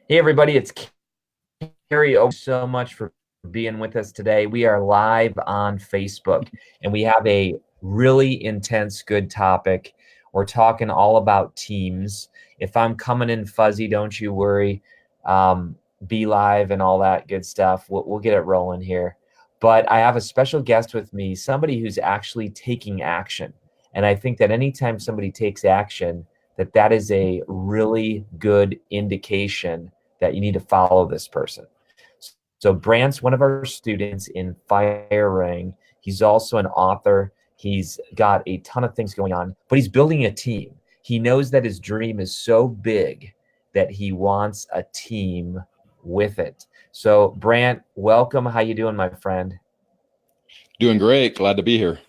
Hey everybody, it's Kary Oberbrunner. So much for being with us today. We are live on Facebook and we have a really intense, good topic. We're talking all about teams. If I'm coming in fuzzy, don't you worry. Be live and all that good stuff. We'll get it rolling here. But I have a special guest with me, somebody who's actually taking action. And I think that anytime somebody takes action, that is a really good indication that you need to follow this person. So Brandt's one of our students in firing. He's also an author. He's got a ton of things going on, but he's building a team. He knows that his dream is so big that he wants a team with it. So Brandt, welcome. How you doing, my friend? Doing great. Glad to be here.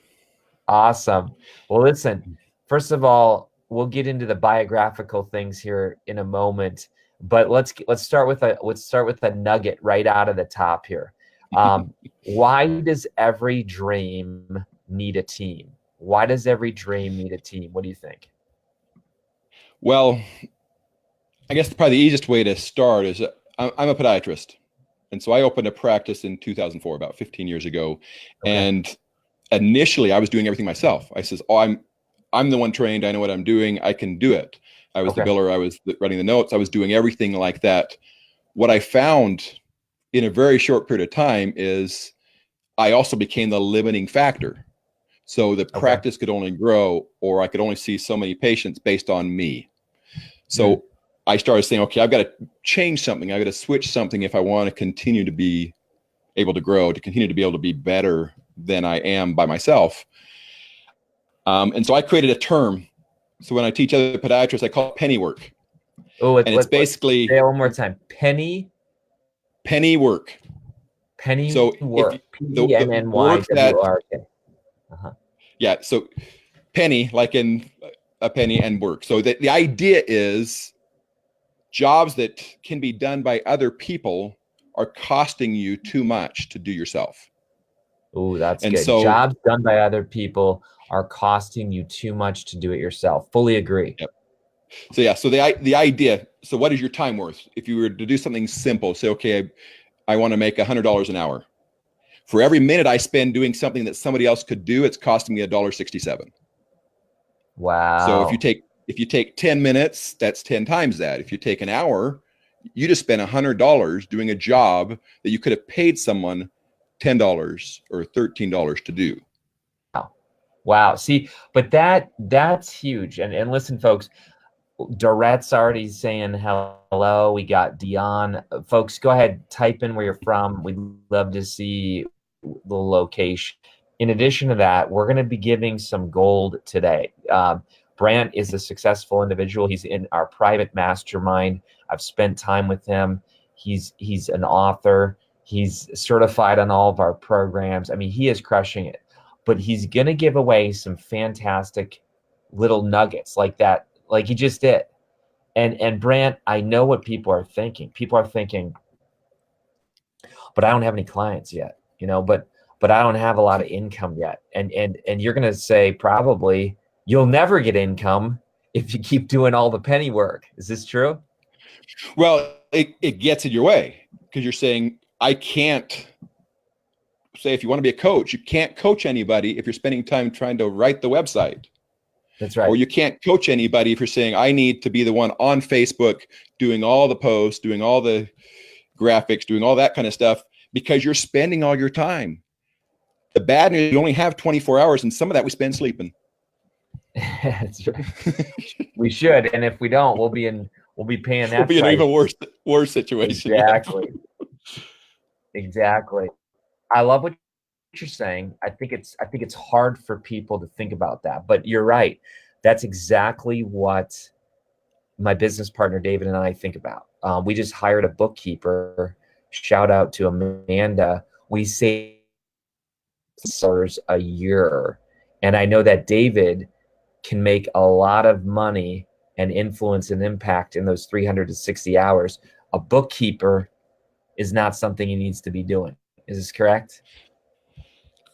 Awesome. Well, listen, first of all, we'll get into the biographical things here in a moment, but let's start with a nugget right out of the top here. Why does every dream need a team? Why does every dream need a team? What do you think? Well, I guess probably the easiest way to start is I'm a podiatrist. And so I opened a practice in 2004, about 15 years ago. Okay. And initially I was doing everything myself. I says, oh, I'm the one trained. I know what I'm doing. I can do it. I was the biller. I was writing the notes. I was doing everything like that. What I found in a very short period of time is I also became the limiting factor. So the practice could only grow, or I could only see so many patients based on me. So I started saying, okay, I've got to change something. I've got to switch something if I want to continue to be able to grow, to continue to be able to be better than I am by myself. And so I created a term. So when I teach other podiatrists, I call it penny work. Oh, and it's basically say it one more time. Penny work. Penny so work. P-E-N-N-Y-W-R-K. Yeah. So penny, like in a penny, and work. So the idea is jobs that can be done by other people are costing you too much to do yourself. Oh, that's good. So, jobs done by other people are costing you too much to do it yourself. Fully agree. Yep. So yeah, so the idea, so what is your time worth? If you were to do something simple, say, okay, I want to make $100 an hour. For every minute I spend doing something that somebody else could do, it's costing me $1.67. Wow. So if you take 10 minutes, that's 10 times that. If you take an hour, you just spent $100 doing a job that you could have paid someone $10 or $13 to do. Wow. See, but that's huge. And listen, folks, Dorette's already saying hello. We got Dion. Folks, go ahead, type in where you're from. We'd love to see the location. In addition to that, we're going to be giving some gold today. Brandt is a successful individual. He's in our private mastermind. I've spent time with him. He's an author. He's certified on all of our programs. I mean, he is crushing it. But he's going to give away some fantastic little nuggets like that, like he just did. And Brandt, I know what people are thinking. People are thinking, but I don't have any clients yet, but I don't have a lot of income yet. And you're going to say probably you'll never get income if you keep doing all the penny work. Is this true? Well, it gets in your way because you're saying, I can't say, if you want to be a coach, you can't coach anybody if you're spending time trying to write the website. That's right. Or you can't coach anybody if you're saying, I need to be the one on Facebook doing all the posts, doing all the graphics, doing all that kind of stuff, because you're spending all your time. The bad news, you only have 24 hours, and some of that we spend sleeping. That's right. We should, and if we don't, we'll be paying that. We'll be in an even worse situation. Exactly. Exactly. I love what you're saying. I think it's hard for people to think about that, but you're right. That's exactly what my business partner David and I think about. We just hired a bookkeeper. Shout out to Amanda. We save a year, and I know that David can make a lot of money and influence and impact in those 360 hours. A bookkeeper is not something he needs to be doing. Is this correct?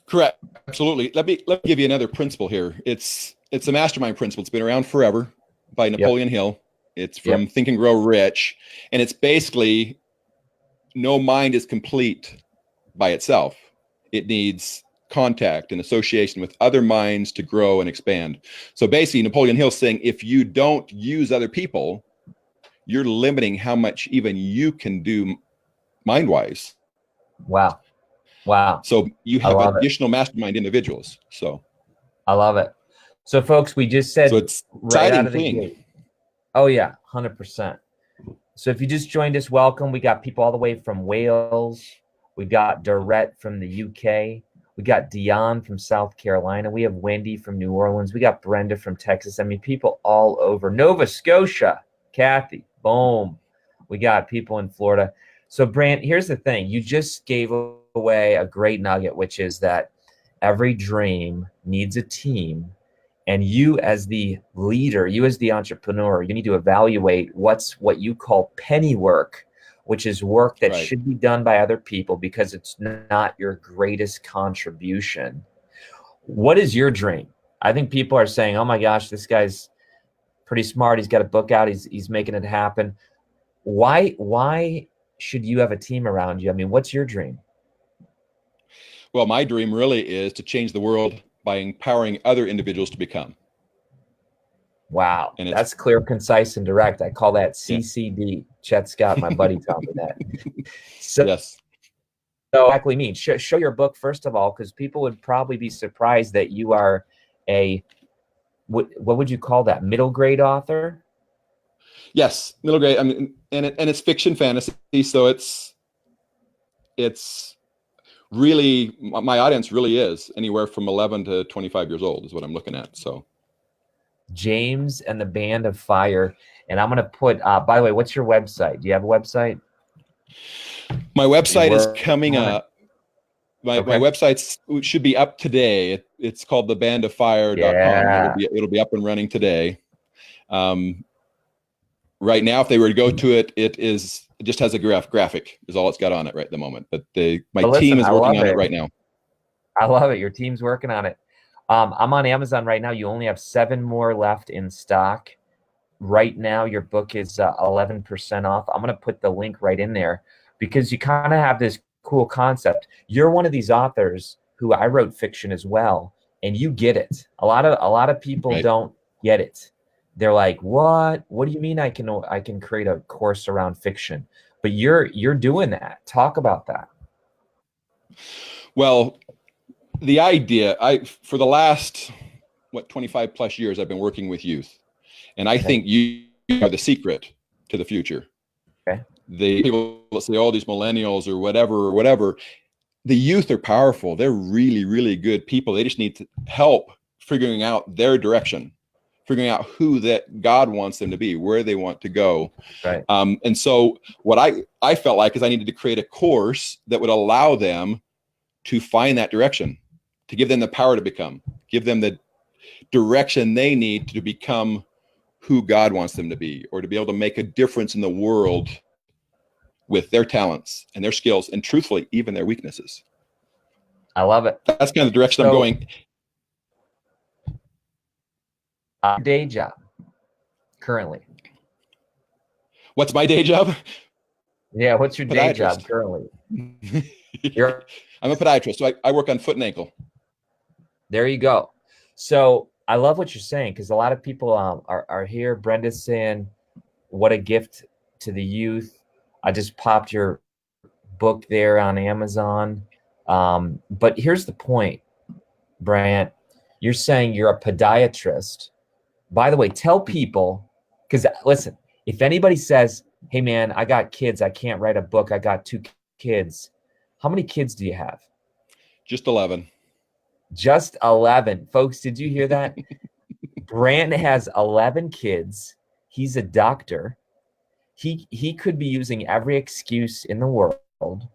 Correct. Absolutely. Let me give you another principle here. It's a mastermind principle. It's been around forever by Napoleon Hill. It's from Think and Grow Rich. And it's basically, no mind is complete by itself. It needs contact and association with other minds to grow and expand. So basically, Napoleon Hill's saying, if you don't use other people, you're limiting how much even you can do mind-wise. Wow. Wow. So you have additional mastermind individuals. So I love it. So folks, we just said, so it's right out of the gate. Oh yeah, 100%. So if you just joined us, welcome. We got people all the way from Wales. We got Dorette from the UK. We got Dion from South Carolina. We have Wendy from New Orleans. We got Brenda from Texas. I mean, people all over. Nova Scotia, Kathy, boom. We got people in Florida. So Brandt, here's the thing. You just gave away a great nugget, which is that every dream needs a team. And you as the leader, you as the entrepreneur, you need to evaluate what you call penny work, which is work that should be done by other people because it's not your greatest contribution. What is your dream? I think people are saying, oh my gosh, this guy's pretty smart. He's got a book out. He's making it happen. Why should you have a team around you? I mean, what's your dream? Well, my dream really is to change the world by empowering other individuals to become. Wow, and that's clear, concise, and direct. I call that CCD. Chet Scott, my buddy, told me that. So, so exactly mean. Show your book first of all, because people would probably be surprised that you are a what would you call that? Middle grade author? Yes, middle grade. I mean, and it's fiction fantasy, so it's really, my audience really is anywhere from 11 to 25 years old is what I'm looking at. So James and the Band of Fire. And I'm going to put, by the way, what's your website? Do you have a website? My website is coming up. My website should be up today. It's called thebandoffire.com. Yeah. It'll be up and running today. Right now, if they were to go to it, it just has a graphic is all it's got on it right at the moment. But my team is working on it right now. I love it. Your team's working on it. I'm on Amazon right now. You only have 7 more left in stock. Right now, your book is 11% off. I'm going to put the link right in there because you kind of have this cool concept. You're one of these authors who I wrote fiction as well, and you get it. A lot of people don't get it. They're like, what do you mean I can create a course around fiction? But you're doing that. Talk about that. Well, the idea, for the last 25 plus years, I've been working with youth, and I think you are the secret to the future. The people that say, oh, these millennials or whatever, the youth are powerful. They're really, really good people. They just need help figuring out their direction, figuring out who that God wants them to be, where they want to go. And so what I felt like is I needed to create a course that would allow them to find that direction, to give them the power to become, give them the direction they need to become who God wants them to be, or to be able to make a difference in the world with their talents and their skills, and truthfully, even their weaknesses. I love it. That's kind of the direction I'm going. Day job currently. What's my day job? Yeah, what's your day job currently? I'm a podiatrist, so I work on foot and ankle. There you go. So I love what you're saying, because a lot of people are here. Brenda's saying, what a gift to the youth. I just popped your book there on Amazon. But here's the point, Brandt. You're saying you're a podiatrist. By the way, tell people, because listen, if anybody says, hey man, I got kids, I can't write a book, I got 2 kids. How many kids do you have? Just 11. Just 11. Folks, did you hear that? Brandt has 11 kids. He's a doctor. He could be using every excuse in the world.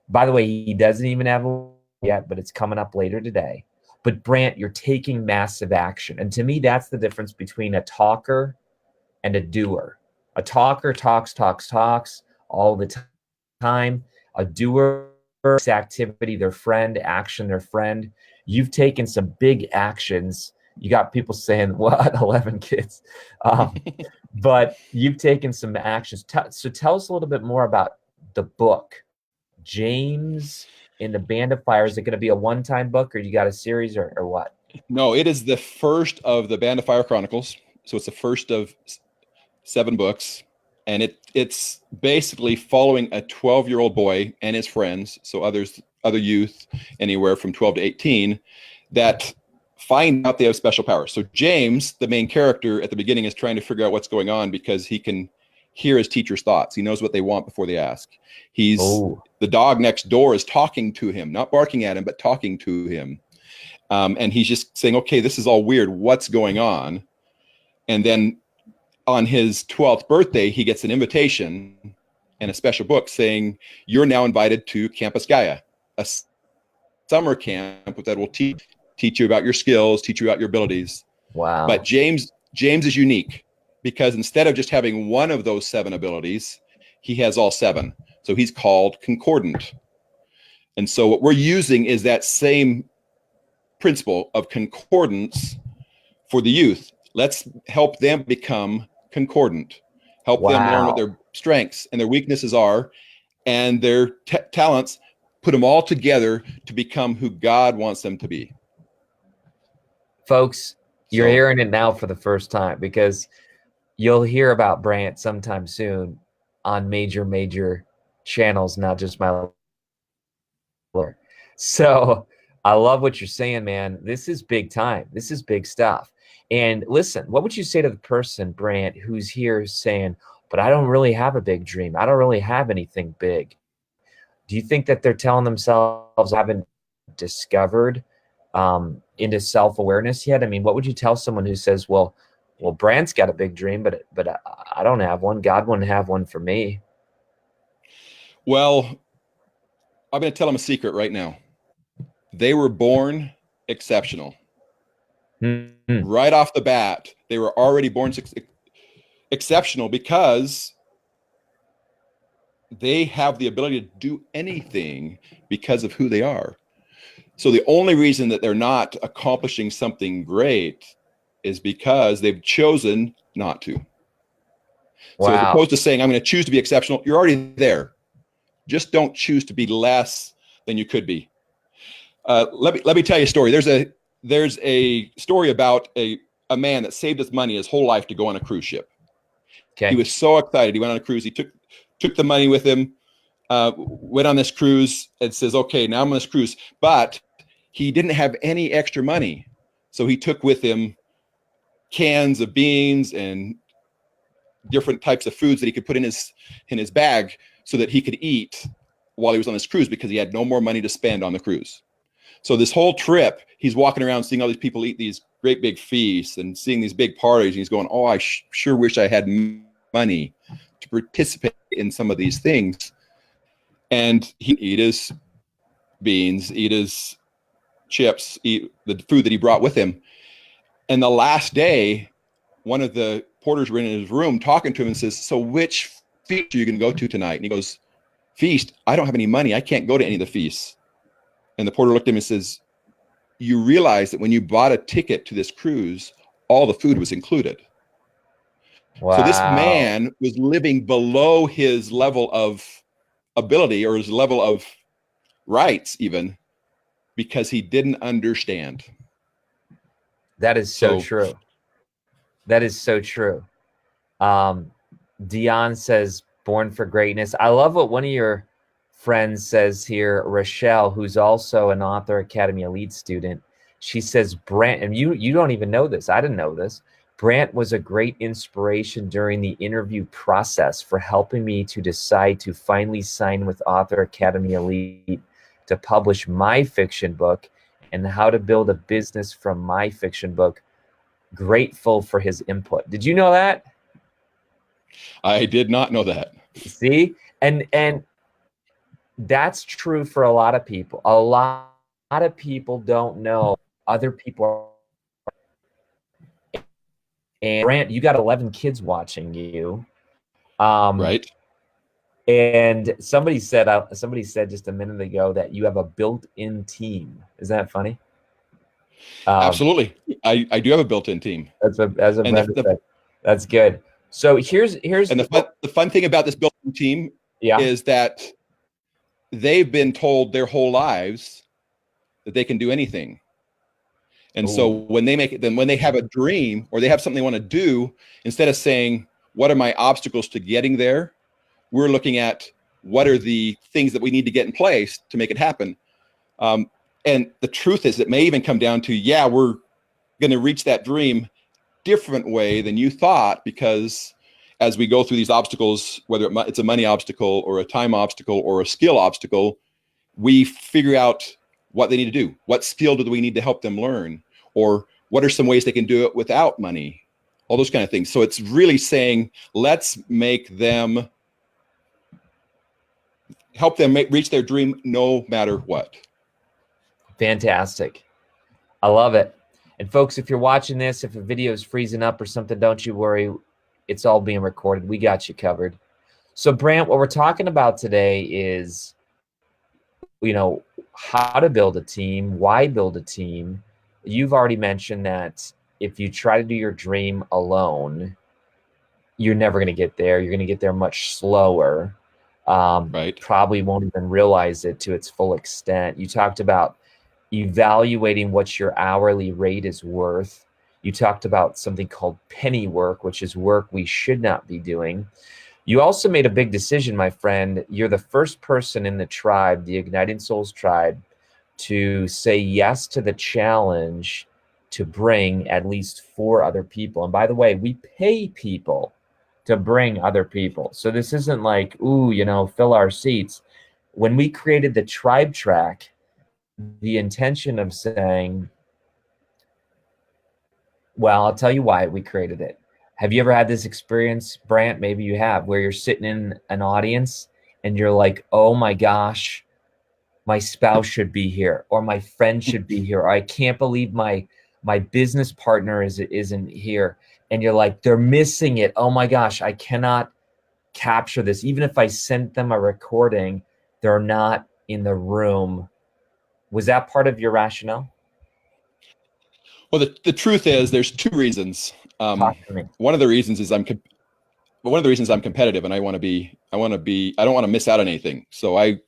By the way, he doesn't even have a yet, but it's coming up later today. But Brandt, you're taking massive action. And to me, that's the difference between a talker and a doer. A talker talks all the time. A doer, activity, their friend, action, their friend. You've taken some big actions. You got people saying, what, 11 kids? But you've taken some actions. So tell us a little bit more about the book, James in the Band of Fire. Is it going to be a one-time book, or you got a series, or what? No, it is the first of the Band of Fire Chronicles. So it's the first of 7 books. And it's basically following a 12-year-old boy and his friends, so other youth, anywhere from 12 to 18, that find out they have special powers. So James, the main character at the beginning, is trying to figure out what's going on because he can hear his teacher's thoughts. He knows what they want before they ask. The dog next door is talking to him, not barking at him, but talking to him. And he's just saying, okay, this is all weird. What's going on? And then on his 12th birthday, he gets an invitation and a special book saying, you're now invited to Campus Gaia, a summer camp that will teach you about your skills, teach you about your abilities. Wow. But James is unique because instead of just having one of those 7 abilities, he has all 7. So he's called Concordant. And so what we're using is that same principle of concordance for the youth. Let's help them become concordant, help them learn what their strengths and their weaknesses are and their talents, put them all together to become who God wants them to be. Folks, you're hearing it now for the first time, because you'll hear about Brandt sometime soon on major channels, not just my. So I love what you're saying, man. This is big time. This is big stuff. And listen, what would you say to the person, Brandt, who's here saying, but I don't really have a big dream. I don't really have anything big. Do you think that they're telling themselves haven't discovered into self-awareness yet? I mean, what would you tell someone who says, well, Brandt's got a big dream, but I don't have one. God wouldn't have one for me. Well, I'm going to tell them a secret right now. They were born exceptional. Mm-hmm. Right off the bat, they were already born exceptional because they have the ability to do anything because of who they are. So the only reason that they're not accomplishing something great is because they've chosen not to. Wow. So as opposed to saying, I'm going to choose to be exceptional, you're already there. Just don't choose to be less than you could be. Let me tell you a story. There's a story about a man that saved his money his whole life to go on a cruise ship. Okay. He was so excited. He went on a cruise. He took the money with him, went on this cruise and says, okay, now I'm on this cruise. But he didn't have any extra money. So he took with him cans of beans and different types of foods that he could put in his bag so that he could eat while he was on this cruise, because he had no more money to spend on the cruise. So this whole trip, he's walking around seeing all these people eat these great big feasts and seeing these big parties. And he's going, oh, I sure wish I had money to participate in some of these things. And he'd eat his beans, eat his chips, eat the food that he brought with him. And the last day, one of the porters were in his room talking to him and says, so which feast are you going to go to tonight? And he goes, feast? I don't have any money. I can't go to any of the feasts. And the porter looked at him and says, you realize that when you bought a ticket to this cruise, all the food was included. Wow. So this man was living below his level of ability or his level of rights even, because he didn't understand. That is so true. That is so true. Dion says, born for greatness. I love what one of your friends says here, Rochelle, who's also an Author Academy Elite student. She says, Brandt, and you don't even know this. I didn't know this. Brandt was a great inspiration during the interview process for helping me to decide to finally sign with Author Academy Elite to publish my fiction book and how to build a business from my fiction book. Grateful for his input. Did you know that? I did not know that. See? And that's true for a lot of people. A lot of people don't know other people. And Brandt, you got 11 kids watching you. Right. And somebody said just a minute ago that you have a built-in team. Is that funny? Absolutely. I do have a built-in team. That's good. So here's and the fun thing about this building team is that they've been told their whole lives that they can do anything. And so when they make it, then when they have a dream or they have something they want to do, instead of saying, what are my obstacles to getting there? We're looking at what are the things that we need to get in place to make it happen. And the truth is, it may even come down to, yeah, we're going to reach that dream different way than you thought, because as we go through these obstacles, whether it's a money obstacle or a time obstacle or a skill obstacle, we figure out what they need to do. What skill do we need to help them learn? Or what are some ways they can do it without money? All those kind of things. So it's really saying, let's make them, help them reach their dream no matter what. Fantastic. I love it. And folks, if you're watching this, if a video is freezing up or something, don't you worry. It's all being recorded. We got you covered. So Brandt, what we're talking about today is, you know, how to build a team, why build a team. You've already mentioned that if you try to do your dream alone, you're never going to get there. You're going to get there much slower. Right. Probably won't even realize it to its full extent. You talked about evaluating what your hourly rate is worth. You talked about something called penny work, which is work we should not be doing. You also made a big decision, my friend. You're the first person in the tribe, the Igniting Souls tribe, to say yes to the challenge to bring at least 4 other people. And by the way, we pay people to bring other people. So this isn't like, ooh, you know, fill our seats. When we created the tribe track, the intention of saying, well, I'll tell you why we created it. Have you ever had this experience, Brandt? Maybe you have, where you're sitting in an audience and you're like, oh my gosh, my spouse should be here, or my friend should be here, or I can't believe my business partner isn't here. And you're like, they're missing it. Oh my gosh, I cannot capture this. Even if I sent them a recording, they're not in the room. Was that part of your rationale? Well, the truth is, there's 2 reasons. One of the reasons is I'm competitive, and I don't want to miss out on anything. So I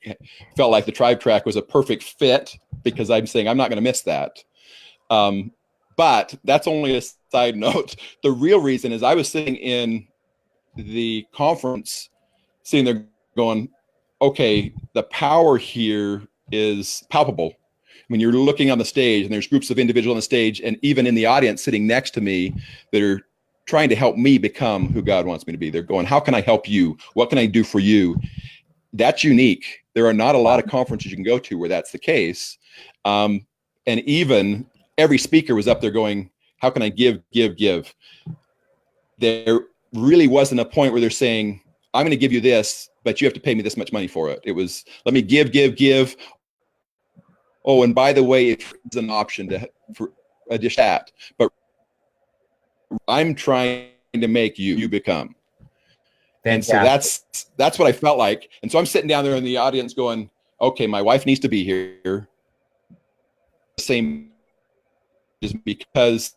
felt like the tribe track was a perfect fit, because I'm saying I'm not going to miss that. But that's only a side note. The real reason is I was sitting in the conference, sitting there going, okay, the power here is palpable. When you're looking on the stage and there's groups of individuals on the stage, and even in the audience sitting next to me, that are trying to help me become who God wants me to be. They're going, how can I help you? What can I do for you? That's unique. There are not a lot of conferences you can go to where that's the case. And even every speaker was up there going, how can I give? There really wasn't a point where they're saying, I'm going to give you this, but you have to pay me this much money for it. It was, let me give. Oh, and by the way, it's an option for a dish that, but I'm trying to make you become. Fantastic. And so that's what I felt like. And so I'm sitting down there in the audience going, okay, my wife needs to be here. Same is because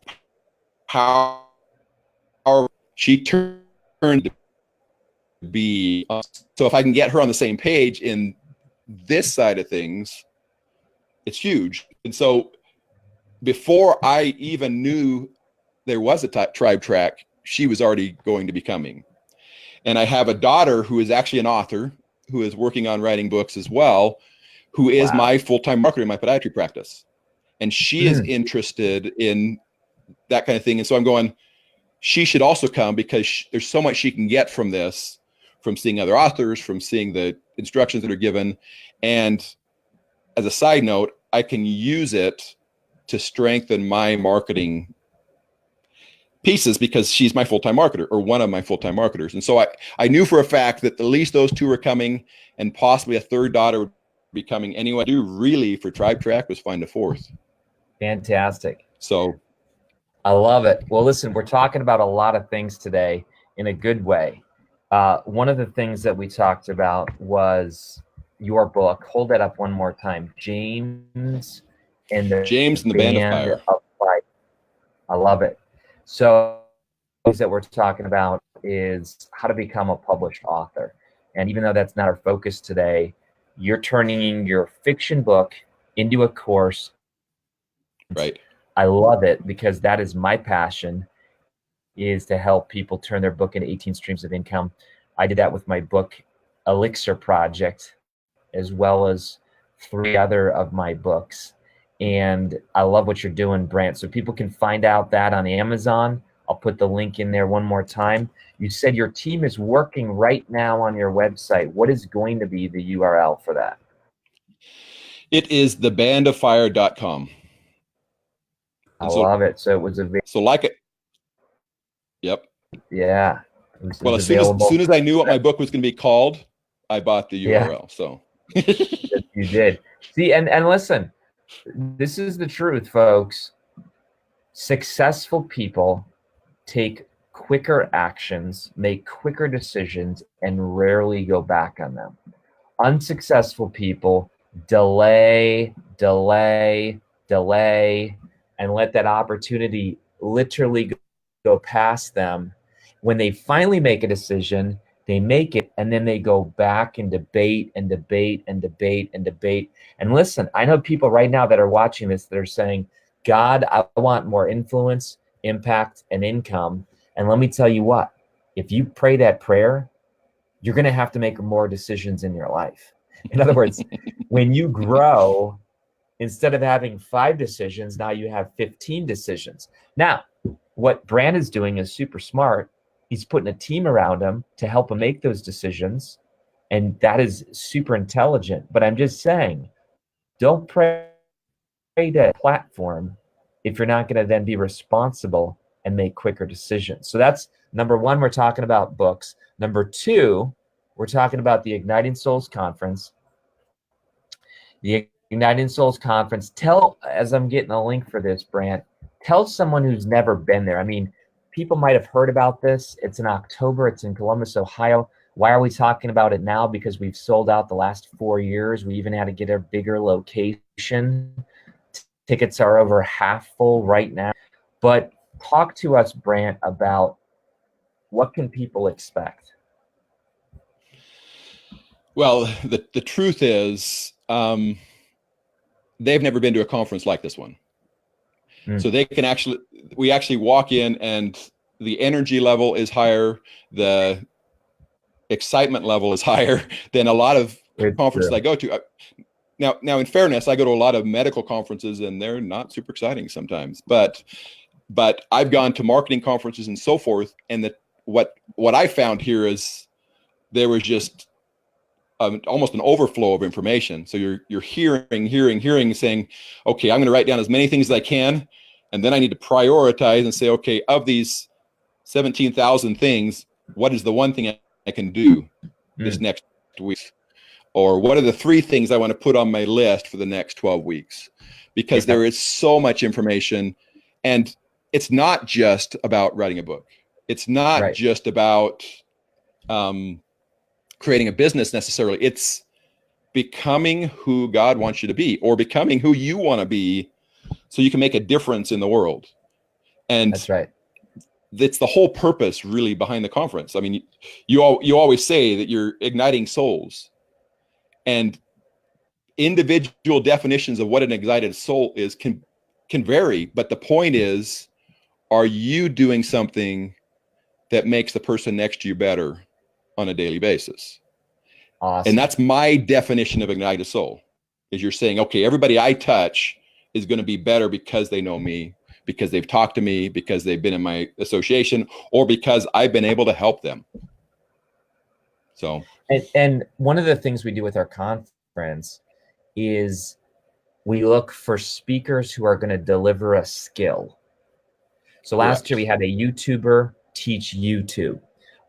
how she turned to be. So if I can get her on the same page in this side of things, it's huge. And so before I even knew there was a tribe track, she was already going to be coming. And I have a daughter who is actually an author, who is working on writing books as well, who is my full-time marketer in my podiatry practice. And she is interested in that kind of thing. And so I'm going, she should also come, because there's so much she can get from this, from seeing other authors, from seeing the instructions that are given. And as a side note, I can use it to strengthen my marketing pieces, because she's my full-time marketer, or one of my full-time marketers. And so I knew for a fact that at least those 2 were coming, and possibly a 3rd daughter would be coming anyway. Do really for tribe track was find a 4th. Fantastic. So I love it. Well, listen, we're talking about a lot of things today in a good way. One of the things that we talked about was your book. Hold that up one more time. James and the Band of Fire. I love it. So that we're talking about is how to become a published author. And even though that's not our focus today, you're turning your fiction book into a course. Right. I love it because that is my passion, is to help people turn their book into 18 streams of income. I did that with my book Elixir Project, as well as 3 other of my books. And I love what you're doing, Brandt. So people can find out that on Amazon. I'll put the link in there one more time. You said your team is working right now on your website. What is going to be the URL for that? It is thebandoffire.com. I love it. So it was so like it. Yep. Yeah. Well, as soon as I knew what my book was going to be called, I bought the URL. Yeah. So you did. See, and listen, this is the truth, folks. Successful people take quicker actions, make quicker decisions, and rarely go back on them. Unsuccessful people delay, and let that opportunity literally go past them. When they finally make a decision, they make it, and then they go back and debate. And listen, I know people right now that are watching this that are saying, God, I want more influence, impact, and income. And let me tell you what, if you pray that prayer, you're going to have to make more decisions in your life. In other words, when you grow, instead of having 5 decisions, now you have 15 decisions. Now, what Brandt is doing is super smart. He's putting a team around him to help him make those decisions. And that is super intelligent. But I'm just saying, don't pray to a platform if you're not going to then be responsible and make quicker decisions. So that's number 1, we're talking about books. Number 2, we're talking about the Igniting Souls Conference. The Igniting Souls Conference. As I'm getting a link for this, Brandt, tell someone who's never been there. I mean, people might have heard about this. It's in October. It's in Columbus, Ohio. Why are we talking about it now? Because we've sold out the last 4 years. We even had to get a bigger location. Tickets are over half full right now. But talk to us, Brandt, about what can people expect? Well, the truth is, they've never been to a conference like this one. So we actually walk in and the energy level is higher. The excitement level is higher than a lot of conferences I go to. Now, in fairness, I go to a lot of medical conferences and they're not super exciting sometimes, but I've gone to marketing conferences and so forth. And what I found here is there was just almost an overflow of information. So you're hearing, saying, okay, I'm going to write down as many things as I can. And then I need to prioritize and say, okay, of these 17,000 things, what is the one thing I can do this next week? Or what are the 3 things I want to put on my list for the next 12 weeks? Because there is so much information, and it's not just about writing a book. It's not just about creating a business necessarily. It's becoming who God wants you to be, or becoming who you want to be, so you can make a difference in the world. And that's right. That's the whole purpose really behind the conference. I mean, you always say that you're igniting souls, and individual definitions of what an ignited soul is can vary. But the point is, are you doing something that makes the person next to you better on a daily basis? Awesome. And that's my definition of ignited soul, is you're saying, okay, everybody I touch is going to be better because they know me, because they've talked to me, because they've been in my association, or because I've been able to help them. So, and one of the things we do with our conference is we look for speakers who are going to deliver a skill. So last year we had a YouTuber teach YouTube.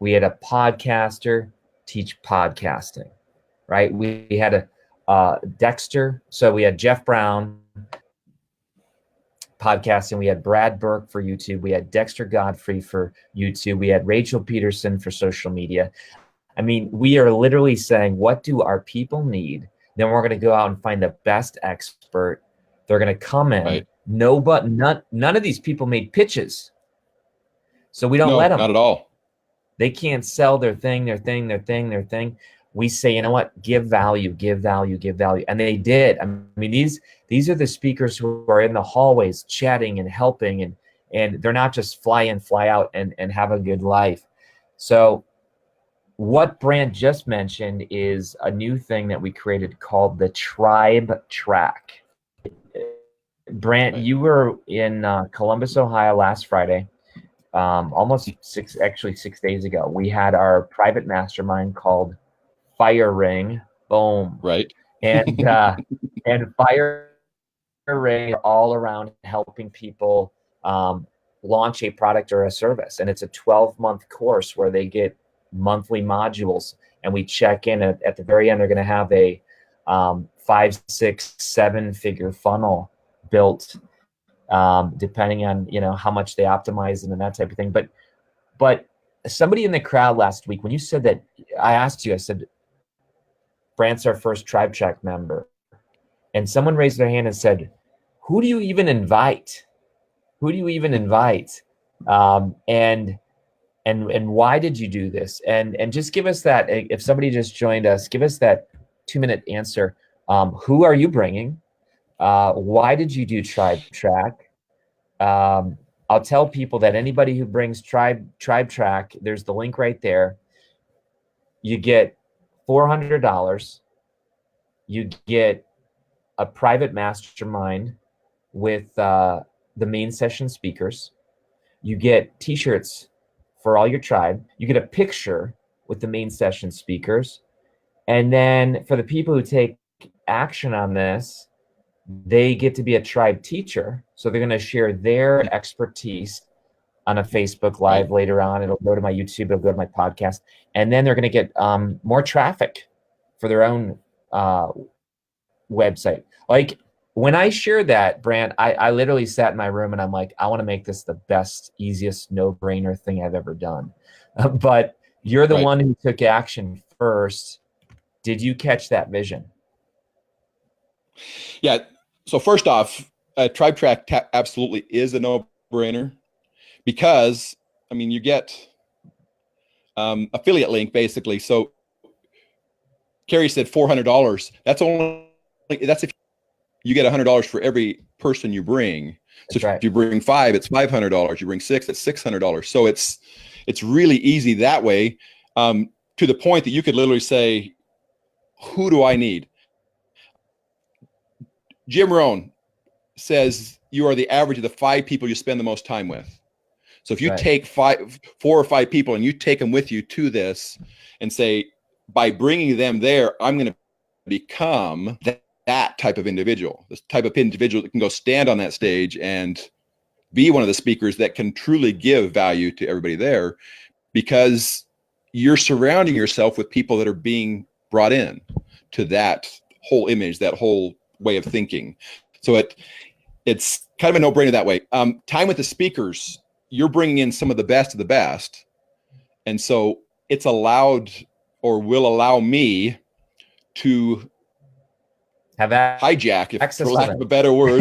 We had a podcaster teach podcasting, right? We had a Dexter. So we had Jeff Brown podcasting. We had Brad Burke for YouTube. We had Dexter Godfrey for YouTube. We had Rachel Peterson for social media. I mean, we are literally saying, what do our people need? Then we're going to go out and find the best expert. They're going to come in. Right. None of these people made pitches. So we don't let them. Not at all. They can't sell their thing. We say, you know what? Give value, give value, give value. And they did. I mean, these are the speakers who are in the hallways chatting and helping, and they're not just fly in, fly out and have a good life. So what Brandt just mentioned is a new thing that we created called the Tribe Track. Brandt, you were in Columbus, Ohio last Friday, almost 6 days ago. We had our private mastermind called Fire Ring. Boom. Right. And Fire Ring all around helping people launch a product or a service. And it's a 12-month course where they get monthly modules, and we check in at the very end. They're going to have a 5, 6, 7-figure funnel built, depending on how much they optimize and that type of thing. But somebody in the crowd last week, when you said that, I asked you, I said, Brandt's our first Tribe Track member, and someone raised their hand and said, who do you even invite? Who do you even invite? And why did you do this? And just give us that, if somebody just joined us, give us that 2-minute answer. Who are you bringing? Why did you do Tribe Track? I'll tell people that anybody who brings Tribe Track, there's the link right there. You get $400. You get a private mastermind with the main session speakers. You get t-shirts for all your tribe. You get a picture with the main session speakers. And then for the people who take action on this, they get to be a tribe teacher. So they're going to share their expertise on a Facebook Live later on. It'll go to my YouTube, it'll go to my podcast. And then they're going to get more traffic for their own website. Like when I shared that, Brandt, I literally sat in my room and I'm like, I want to make this the best, easiest, no-brainer thing I've ever done. But you're the one who took action first. Did you catch that vision? Yeah. So first off, Tribe Track absolutely is a no-brainer, because I mean, you get affiliate link basically. So Kary said $400. That's if you get $100 for every person you bring. So if you bring 5, it's $500. You bring 6, it's $600. So it's really easy that way, to the point that you could literally say, who do I need? Jim Rohn says you are the average of the 5 people you spend the most time with. So if you take 4 or 5 people and you take them with you to this and say, by bringing them there, I'm going to become that type of individual, this type of individual that can go stand on that stage and be one of the speakers that can truly give value to everybody there, because you're surrounding yourself with people that are being brought in to that whole image, that whole way of thinking. So it's kind of a no-brainer that way. Time with the speakers, you're bringing in some of the best of the best. And so it's allowed, or will allow me to have hijack, for lack of a better word,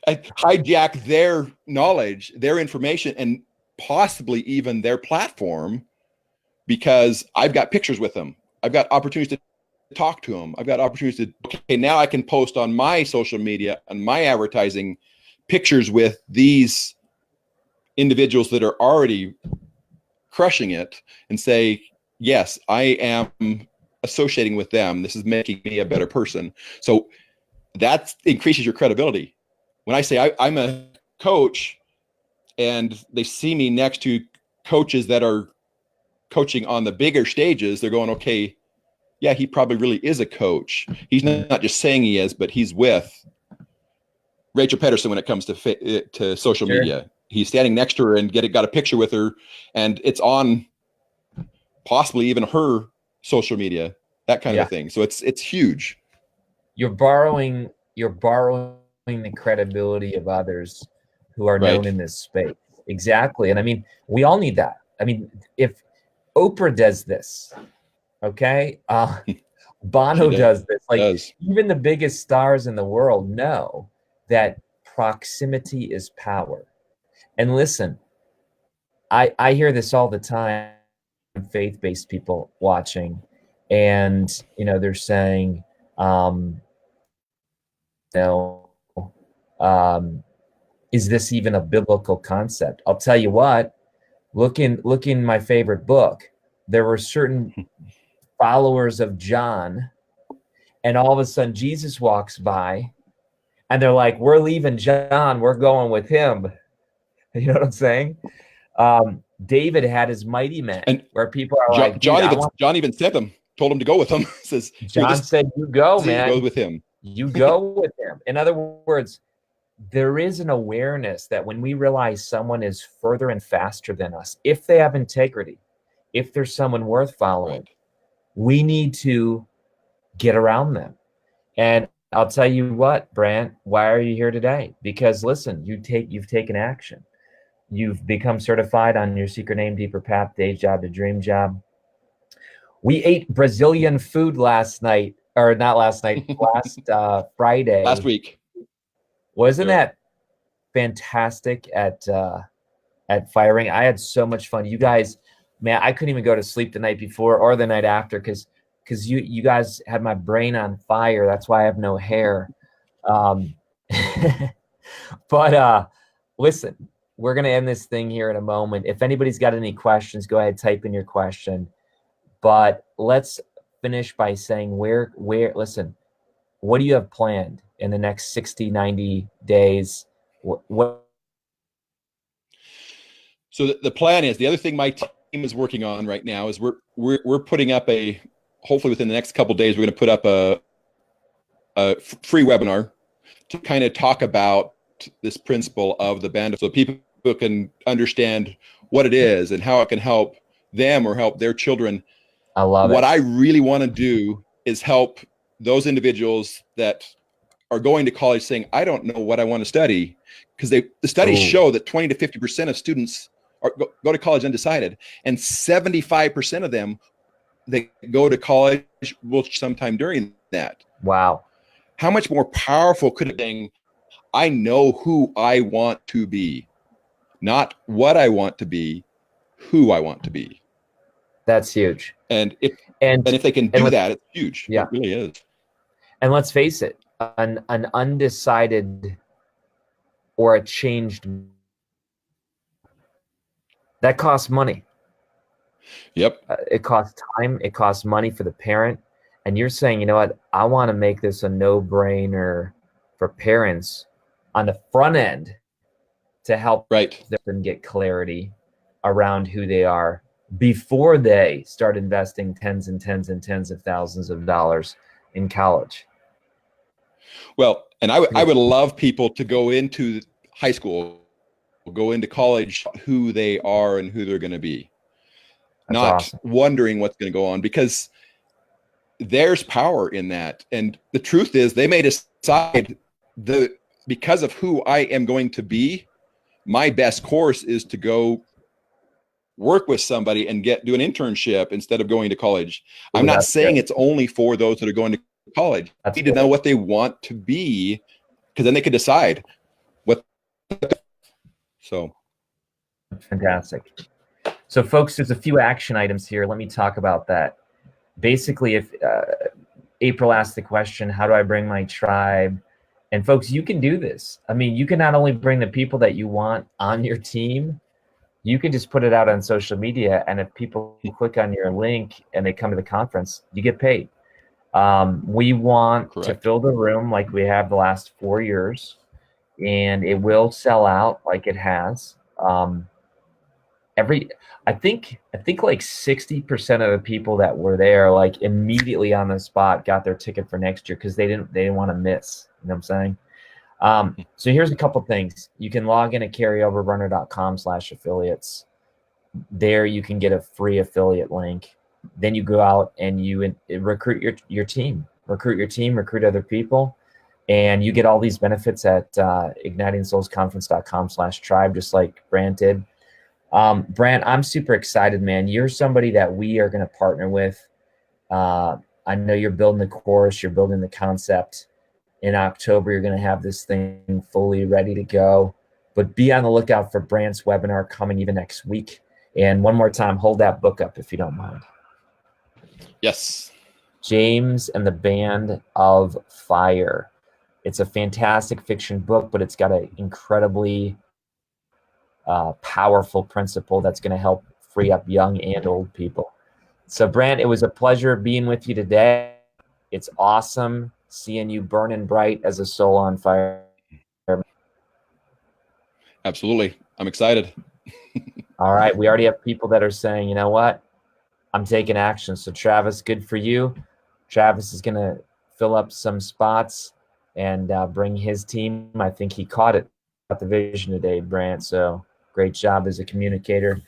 hijack their knowledge, their information, and possibly even their platform, because I've got pictures with them. I've got opportunities to talk to them. I've got opportunities to, okay, now I can post on my social media and my advertising pictures with these individuals that are already crushing it and say, yes, I am associating with them. This is making me a better person. So that increases your credibility. When I say I'm a coach and they see me next to coaches that are coaching on the bigger stages, they're going, okay, yeah, he probably really is a coach. He's not just saying he is, but he's with Rachel Pedersen when it comes to social media. He's standing next to her and got a picture with her, and it's on possibly even her social media, that kind of thing. So it's huge. You're borrowing the credibility of others who are known in this space. Exactly. And I mean, we all need that. I mean, if Oprah does this, okay, Bono does this, like even the biggest stars in the world know that proximity is power. And listen, I hear this all the time. faith-based people watching, and they're saying, you know, is this even a biblical concept? I'll tell you what. Look in my favorite book. There were certain followers of John, and all of a sudden Jesus walks by, and they're like, "We're leaving John. We're going with him." You know what I'm saying? David had his mighty men, and where people are John even sent him, told him to go with him. Says John said, "You go, man. Go with him. You go with him." In other words, there is an awareness that when we realize someone is further and faster than us, if they have integrity, if there's someone worth following, right, we need to get around them. And I'll tell you what, Brandt, why are you here today? Because listen, you've taken action. You've become certified on your secret name, deeper path, day job to dream job. We ate Brazilian food last night, or not last night, last Friday. Last week. Wasn't that fantastic at firing? I had so much fun. You guys, man, I couldn't even go to sleep the night before or the night after because you guys had my brain on fire. That's why I have no hair. But listen, we're going to end this thing here in a moment. If anybody's got any questions, go ahead, type in your question. But let's finish by saying listen, what do you have planned in the next 60, 90 days? What? So the plan is, the other thing my team is working on right now is we're putting up hopefully within the next couple of days, we're going to put up a free webinar to kind of talk about this principle of the band, so people can understand what it is and how it can help them or help their children. I love it. What I really want to do is help those individuals that are going to college saying, I don't know what I want to study, because the studies show that 20 to 50% of students go to college undecided, and 75% of them, they go to college sometime during that. Wow. How much more powerful could it be? I know who I want to be, not what I want to be, who I want to be. That's huge. And if they can do that, it's huge. Yeah. It really is. And let's face it, an undecided or a changed, that costs money. Yep. It costs time. It costs money for the parent. And you're saying, you know what? I want to make this a no-brainer for parents on the front end to help them get clarity around who they are before they start investing tens and tens and tens of thousands of dollars in college. Well, and I would love people to go into high school, go into college, who they are and who they're going to be. That's not awesome. Wondering what's going to go on, because there's power in that. And the truth is, they may decide because of who I am going to be, my best course is to go work with somebody and do an internship instead of going to college. I'm not saying it's only for those that are going to college. They need to know what they want to be, because then they can decide what. So fantastic. So folks, there's a few action items here. Let me talk about that. Basically, if April asked the question, how do I bring my tribe? And folks, you can do this. I mean, you can not only bring the people that you want on your team, you can just put it out on social media. And if people click on your link and they come to the conference, you get paid. We want to fill the room like we have the last 4 years, and it will sell out like it has. I think like 60% of the people that were there, like immediately on the spot, got their ticket for next year because they didn't want to miss. You know what I'm saying? So here's a couple things. You can log in at KaryOberbrunner.com/affiliates. There you can get a free affiliate link. Then you go out and you recruit your team, recruit other people, and you get all these benefits at ignitingsoulsconference.com/tribe, just like Brandt did. Brandt, I'm super excited, man. You're somebody that we are going to partner with. I know you're building the course, you're building the concept. In October, you're going to have this thing fully ready to go. But be on the lookout for Brandt's webinar coming even next week. And one more time, hold that book up if you don't mind. Yes. James and the Band of Fire. It's a fantastic fiction book, but it's got an incredibly powerful principle that's going to help free up young and old people. So, Brandt, it was a pleasure being with you today. It's awesome seeing you burning bright as a soul on fire. Absolutely. I'm excited. All right. We already have people that are saying, you know what? I'm taking action. So, Travis, good for you. Travis is going to fill up some spots and bring his team. I think he caught the vision today, Brandt. So, great job as a communicator.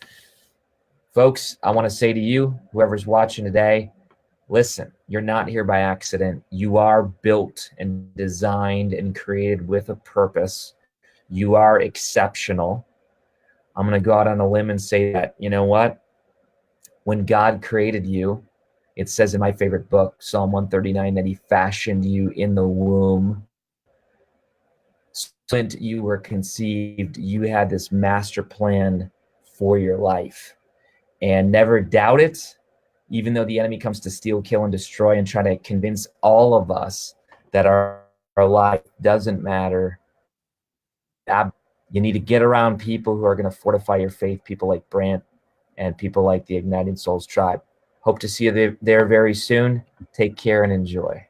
Folks, I want to say to you, whoever's watching today, listen, you're not here by accident. You are built and designed and created with a purpose. You are exceptional. I'm going to go out on a limb and say that, you know what? When God created you, it says in my favorite book, Psalm 139, that he fashioned you in the womb. Since you were conceived, you had this master plan for your life. And never doubt it, even though the enemy comes to steal, kill, and destroy and try to convince all of us that our life doesn't matter. You need to get around people who are going to fortify your faith, people like Brandt and people like the Ignited Souls Tribe. Hope to see you there very soon. Take care and enjoy.